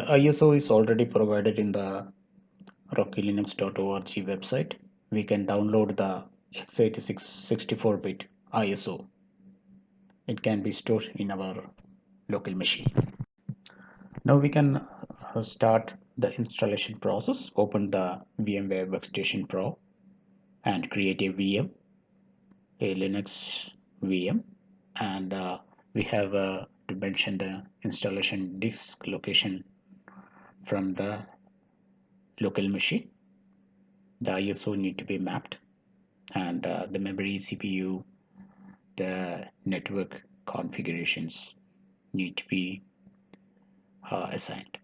ISO is already provided in the rockylinux.org website. We can download the x86 64-bit ISO. It can be stored in our local machine. Now we can start the installation process. Open the VMware Workstation Pro and create a VM, a Linux VM, and we have to mention the installation disk location from the local machine. The ISO need to be mapped, and the memory, CPU, the network configurations need to be assigned.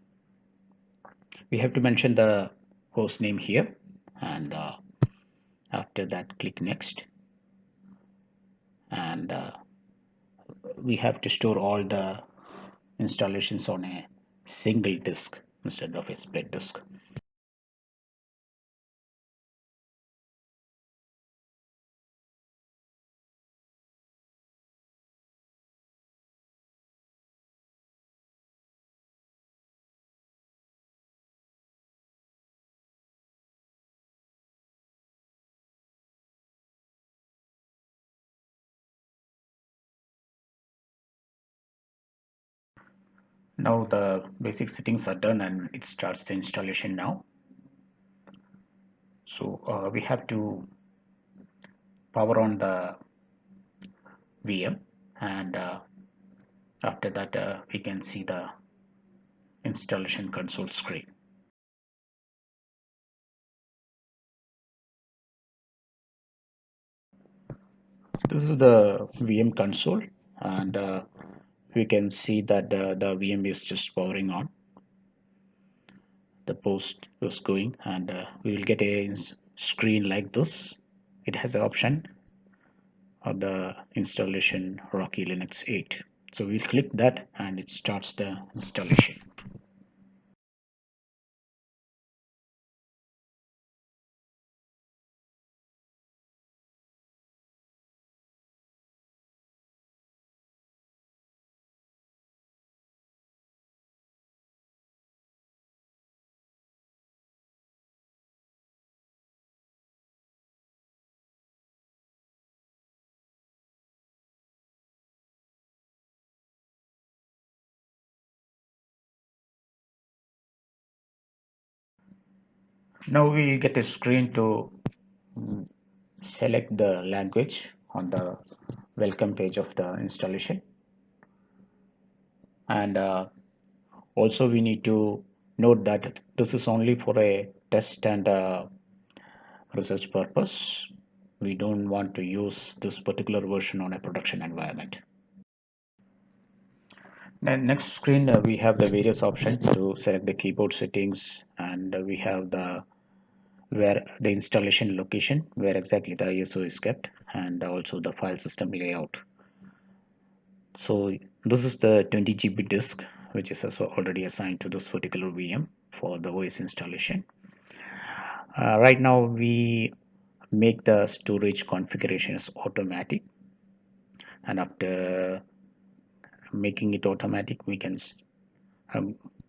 We have to mention the host name here, and after that click next, and we have to store all the installations on a single disk instead of a split disk. Now the basic settings are done and it starts the installation now. So we have to power on the VM, and after that we can see the installation console screen. This is the VM console, and we can see that the VM is just powering on. The post was going, and we will get a screen like this. It has an option of the installation Rocky Linux 8. So we'll click that and it starts the installation. Now we get a screen to select the language on the welcome page of the installation, and also we need to note that this is only for a test and research purpose. We don't want to use this particular version on a production environment. Then next screen we have the various options to select the keyboard settings, and we have the where the installation location where exactly the ISO is kept, and also the file system layout. So this is the 20 GB disk which is also already assigned to this particular VM for the OS installation. Right now we make the storage configurations automatic, and after making it automatic we can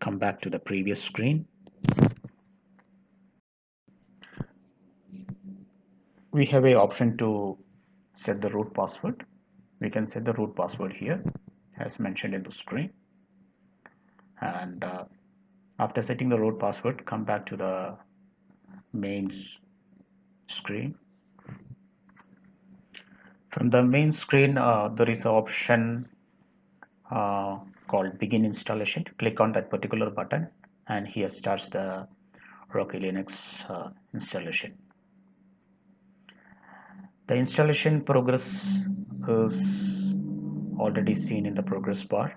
come back to the previous screen. We have a option to set the root password. We can set the root password here as mentioned in the screen, and after setting the root password, come back to the main screen. From the main screen there is an option called begin installation. Click on that particular button and here starts the Rocky Linux installation. The installation progress is already seen in the progress bar.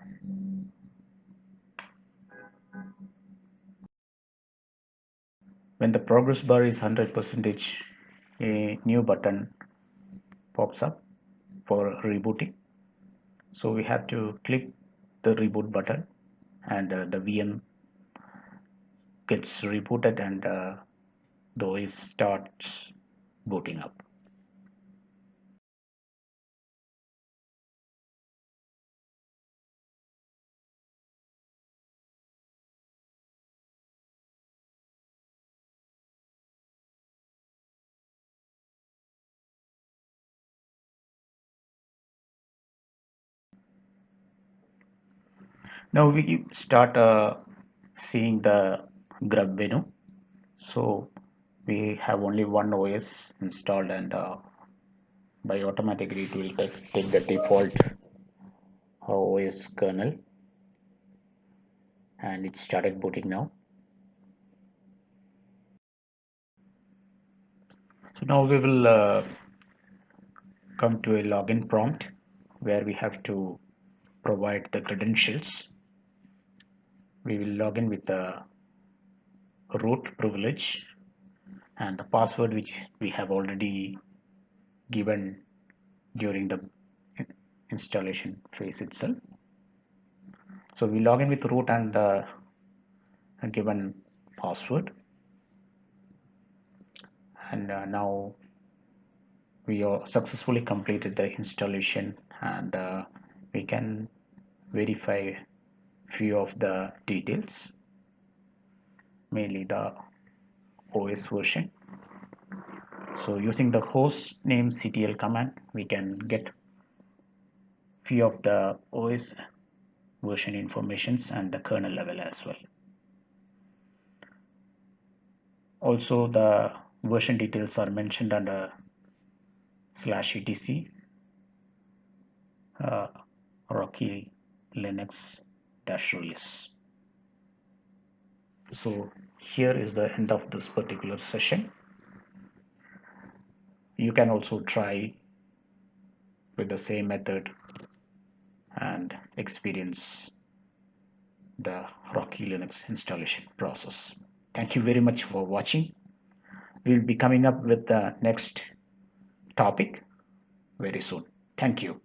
When the progress bar is 100%, a new button pops up for rebooting. So we have to click the reboot button, and the VM gets rebooted, and the OS starts booting up. Now we start seeing the grub menu. So we have only one OS installed, and by automatically it will take the default OS kernel, and it started booting now. So now we will come to a login prompt where we have to provide the credentials. We will log in with the root privilege and the password which we have already given during the installation phase itself. So we log in with root and a given password, and now we are successfully completed the installation, and we can verify few of the details, mainly the OS version. So using the host name ctl command, we can get few of the OS version informations and the kernel level as well. Also, the version details are mentioned under /etc uh, Rocky Linux release. So here is the end of this particular session. You can also try with the same method and experience the Rocky Linux installation process. Thank you very much for watching. We'll be coming up with the next topic very soon. Thank you.